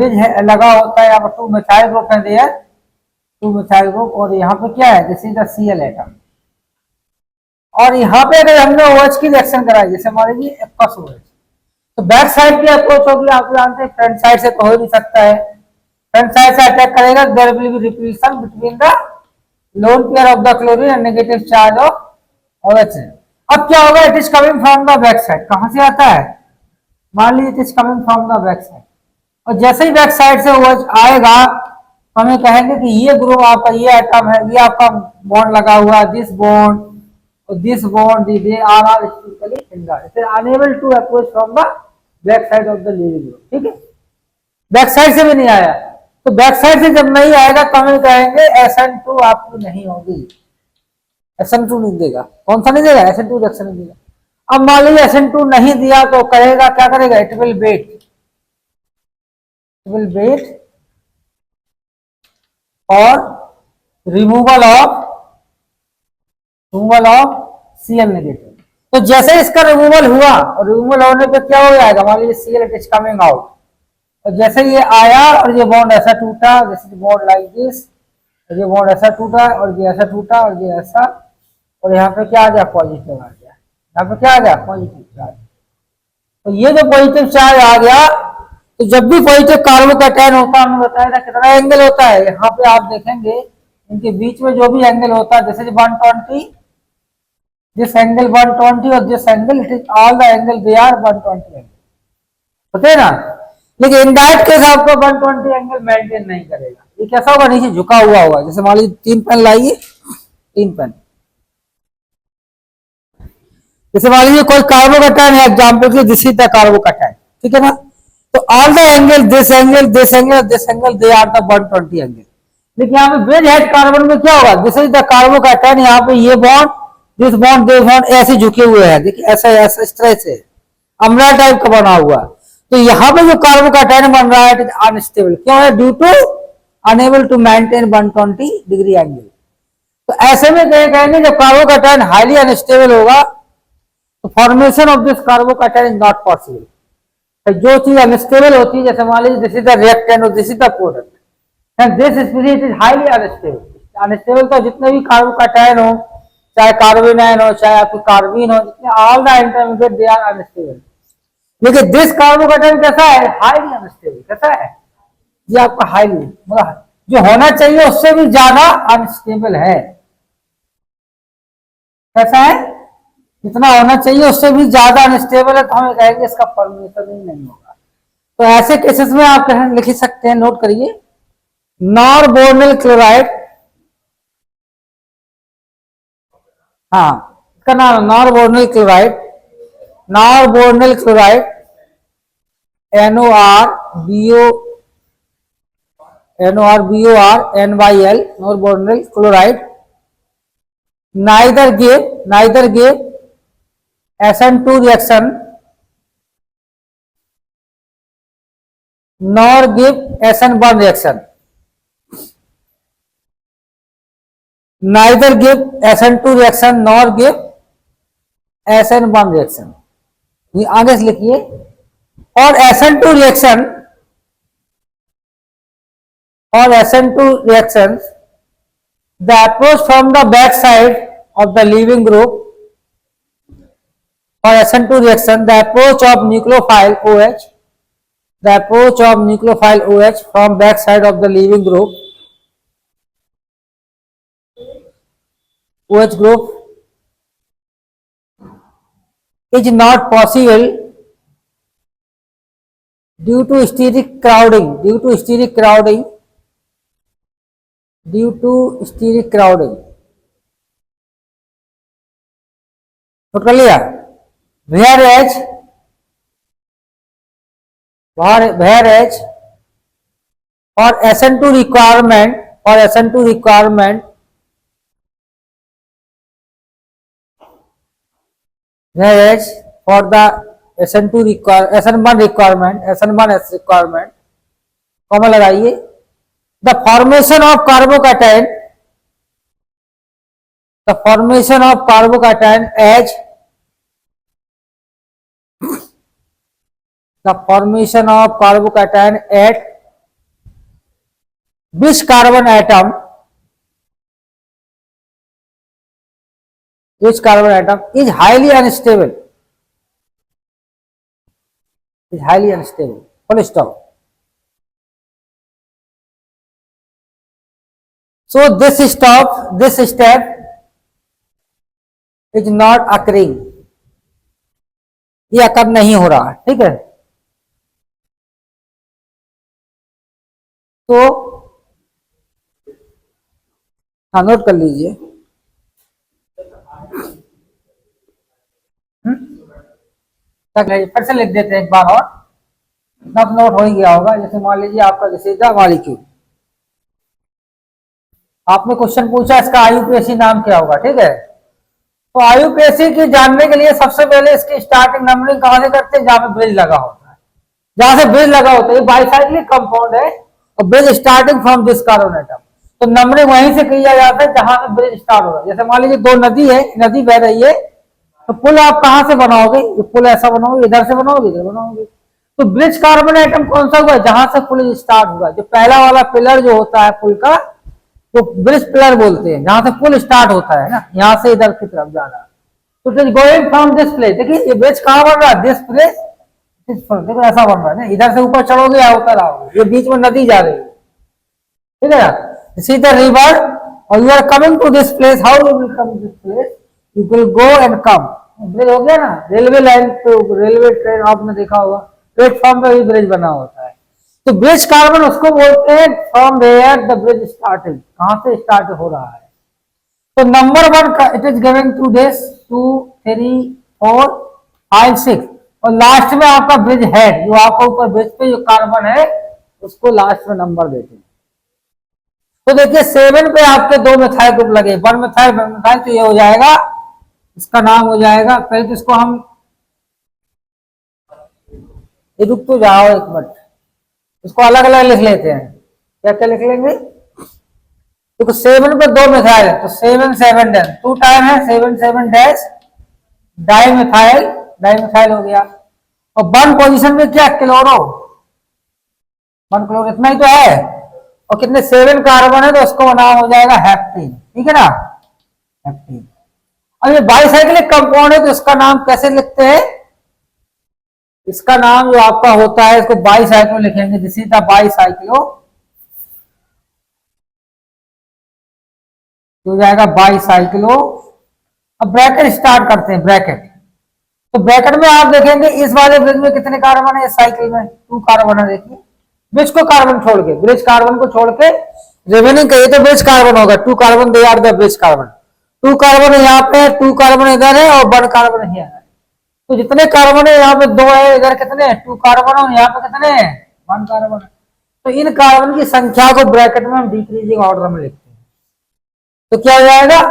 Bridge है लगा होता है, यहाँ पर 2 मिथाइल ग्रुप है देयर, 2 मिथाइल ग्रुप, और यहाँ पे क्या है, this is the Cl atom. और यहाँ पे अगर हमने OH की रिएक्शन कराई, जैसे मान लीजिए एक्वस OH, तो बैक साइड की अप्रोच होगी, आप जानते हैं फ्रंट साइड से तो हो नहीं सकता है, फ्रंट साइड से अटैक करेगा, there will be repulsion between the lone pair of the chlorine and negative charge of OH। अब क्या होगा, it is coming from the back side, कहां से आता है, मान लीजिए it is coming from the back side, और जैसे ही बैक साइड से OH आएगा तो हमें कहेंगे कि ये ग्रुप आपका, ये एटम है, ये आपका बॉन्ड लगा हुआ है, दिस बॉन्ड और this bond, they are are specifically hindered, it is unable to approach from the back side of the leaving group. ठीक है, बैक साइड से भी नहीं आया, तो बैक साइड से जब नहीं आएगा तो हमें कहेंगे SN2 आपकी नहीं होगी, SN2 नहीं देगा। कौन सा नहीं देगा, SN2 रिएक्शन नहीं देगा। अब मान लीजिए SN2 नहीं दिया तो करेगा, क्या करेगा, इट विल वेट और रिमूवल ऑफ Cl नेगेटिव। तो जैसे इसका रिमूवल हुआ, और रिमूवल होने पे क्या हो जाएगा, मान लीजिए Cl it is coming out, और जैसे ये आया और ये बॉन्ड ऐसा टूटा, जैसे बॉन्ड लाइक दिस, ये बॉन्ड ऐसा टूटा और ये ऐसा टूटा और ये ऐसा, और यहाँ पे क्या आ गया, पॉजिटिव आ गया, यहाँ पे क्या आ गया, पॉजिटिव चार्ज। तो ये जो पॉजिटिव चार्ज आ गया, तो जब भी पॉजिटिव कार्बोकैटायन होता है, हमने बताया था कितना एंगल होता है, यहाँ पे आप देखेंगे इनके बीच में जो भी एंगल होता है, जैसे 120, दिस एंगल 120 और this angle, it is all the angle they are 120 angle, होते है ना। लेकिन इन दैट केस आपको 120 एंगल मेंटेन नहीं करेगा, ये कैसा होगा, नीचे झुका हुआ होगा। जैसे मान लीजिए 3 पेन लाइए, 3 पेन, जैसे मान लीजिए कोई कार्बोकैटायन है, एग्जांपल के दिस इज द कार्बोकैटायन, ठीक है ना, तो all the angle, this angle, this angle, this angle, they are the 120 angle. लेकिन यहाँ पे ब्रिज हेड कार्बन में क्या होगा, दिस इज द कार्बोकैटायन, यहाँ पे ये bond, this bond, this bond ऐसे झुके हुए हैं, देखिए ऐसा ऐसा इस तरह से अम्ब्रेला टाइप का बना हुआ। तो यहाँ पे जो कार्बोकैटायन बन रहा है, इट इज अनस्टेबल, क्यों है, due to unable to maintain 120 degree angle. तो ऐसे में कहेंगे जब कार्बोकैटायन हाईली अनस्टेबल होगा, तो formation of this carbocation is not possible. जो चीज अनस्टेबल होती है, जैसे मान लीजिए दिस इज द रिएक्टेंट और this is the product, and this species is highly unstable. Unstable तो जितने भी कार्बोकैटायन हो, चाहे कार्बोनाइन हो, चाहे आपकी कार्बीन हो, जितने all the intermediate they are unstable. लेकिन दिस कार्बोकैटायन कैसा है, हाईली अनस्टेबल। कैसा है, ये आपका हाईली, मतलब जो होना चाहिए उससे भी ज्यादा अनस्टेबल है। कैसा है, जितना होना चाहिए उससे भी ज्यादा अनस्टेबल है, तो हमें कहेंगे इसका फॉर्मेशन ही नहीं होगा। तो ऐसे केसेस में आप लिख सकते हैं, नोट करिए, नॉरबोर्निल क्लोराइड, हाँ इसका नाम है norbornyl chloride, norbornyl chloride, NORBORNYL, norbornyl chloride, neither give SN2 reaction nor give SN1 reaction, neither give SN2 reaction nor give SN1 reaction। ये आगे से लिखिए, और SN2 reaction the approach from the back side of the leaving group, for SN2 reaction the approach of nucleophile OH from back side of the leaving group OH group is not possible due to steric crowding, note कर लिया। whereas for SN2 requirement, whereas for the SN1 requirement, comma लगाइए, the formation of carbocation at which carbon atom is highly unstable, full stop. So this step is not occurring, ये अकर नहीं हो रहा, ठीक है। तो हाँ नोट कर लीजिए। फिर से लिख देते हैं एक बार और, तब नोट हो ही गया होगा। जैसे मान लीजिए आपका जैसे मॉलिक्यूल, आपने क्वेश्चन पूछा इसका आईयूपीएसी नाम क्या होगा, ठीक है। तो आईयूपीएसी की जानने के लिए सबसे पहले इसकी स्टार्टिंग नंबरिंग कहां से करते हैं, जहां पे ब्रिज लगा होता है। जहां से ब्रिज लगा होता है, ये बाइसाइक्लिक कंपाउंड है और bridge starting from this carbon atom, तो नंबरिंग वहीं से किया जाता है जहां से ब्रिज स्टार्ट होगा। जैसे मान लीजिए दो नदी है, नदी बह रही है, तो पुल आप कहां से बनाओगे, ये पुल ऐसा बनाओगे, इधर से बनाओगे, इधर बनाओगे। तो ब्रिज कार्बन एटम कौन सा हुआ, जहां से पुल स्टार्ट हुआ। जो पहला वाला पिलर जो होता है पुल का, तो ब्रिज पिलर बोलते हैं, जहां से पुल स्टार्ट होता है ना, यहां से इधर की तरफ जाना। तो it is going from this place. देखिए ये ब्रिज कहां बन रहा है, दिस प्लेस, देखो ऐसा बन रहा है ना, इधर से ऊपर चढ़ोगे या उतर आओगे, ये बीच में नदी जा रही है, ठीक है। सी द रिवर और you are coming to this place, how you will come this place, you will go and come. Bridge हो गया ना, रेलवे लाइन पे, रेलवे ट्रेन आपने देखा होगा, प्लेटफॉर्म पे भी ब्रिज बना होता है। तो ब्रिज कार्बन उसको बोलते हैं from where the bridge started, कहां से स्टार्ट हो रहा है। तो number 1 it is given to this 2 3 4 5 6 और लास्ट में आपका ब्रिज हेड, जो आपका ऊपर ब्रिज पे जो कार्बन है उसको लास्ट में नंबर देते हैं। तो देखिए 7 पे आपके 2 मिथाइल ग्रुप लगे, 1 मिथाइल 1 मिथाइल, तो ये हो जाएगा, इसका नाम हो जाएगा, पहले तो इसको हम, ये रुक तो जाओ एक मिनट, इसको अलग अलग लिख लेते हैं। क्या क्या लिख लेंगे, देखो 7 पे 2 मिथाइल है, तो 7 7 डैश 2 टाइम है, 7 7 डैश डाइमिथाइल, डाइमिथाइल हो गया। और 1 पोजीशन में क्या, क्लोरो, 1 क्लोरो, इतना ही तो है। और कितने 7 कार्बन है, तो उसको नाम हो जाएगा हेप्टेन, ठीक है ना, हेप्टेन। अब ये बाइसाइक्लिक कंपाउंड है, तो इसका नाम कैसे लिखते हैं, इसका नाम जो आपका होता है, इसको बाइसाइक्लो लिखेंगे, दिस इज द बाइसाइक्लो, हो जाएगा बाइसाइक्लो। अब ब्रैकेट स्टार्ट करते हैं, ब्रैकेट। तो ब्रैकेट में आप देखेंगे इस वाले ब्रिज में कितने कार्बन है, इस साइकिल में 2 कार्बन है। देखिए ब्रिज को कार्बन छोड़ के, ब्रिज कार्बन को छोड़ के रिमेनिंग कहिए तो ब्रिज कार्बन होगा, 2 carbon, they are the bridge carbon. 2 carbon यहाँ पे, 2 कार्बन इधर है और 1 कार्बन यहाँ है। तो जितने कार्बन है यहाँ पे 2 है, इधर कितने हैं, 2 कार्बन, और यहाँ पे कितने हैं, 1 कार्बन। तो इन कार्बन की संख्या को ब्रैकेट में हम डिक्रीजिंग ऑर्डर में लिखते हैं। तो क्या हो जाएगा,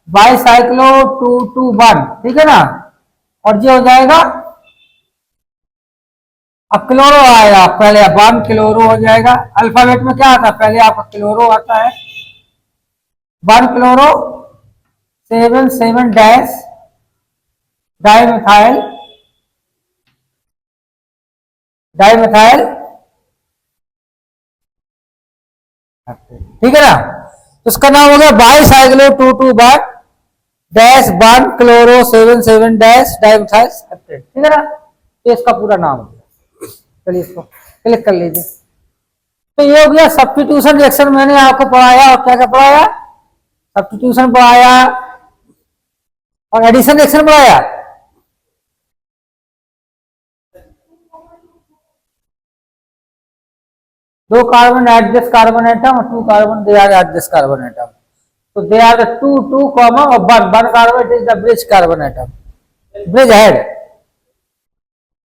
बाइसाइक्लो 2 2 1, ठीक है ना। और ये हो जाएगा, अब क्लोरो आएगा, पहले 1 क्लोरो हो जाएगा। अल्फाबेट में क्या आता है, पहले आपका क्लोरो आता है, 1 क्लोरो, 7 7 डैश डाइमिथाइल, डाइमिथाइल, ठीक है ना। तो उसका नाम हो गया bicyclo 2 2 1 dash 1 chloro 7 7 dash dimethyl, ठीक है ना। तो इसका पूरा नाम हो गया। चलिए इसको क्लिक कर लीजिए। तो ये हो गया सब्स्टिट्यूशन रिएक्शन, मैंने आपको पढ़ाया, और क्या क्या पढ़ाया, सब्स्टिट्यूशन पढ़ाया और एडिशन रिएक्शन पढ़ाया। दो carbon at this carbon atom और 2 carbon they are at this carbon atom, तो दे आर द 2 2 कॉमा और 1 carbon, it is the bridge carbon atom, bridge head.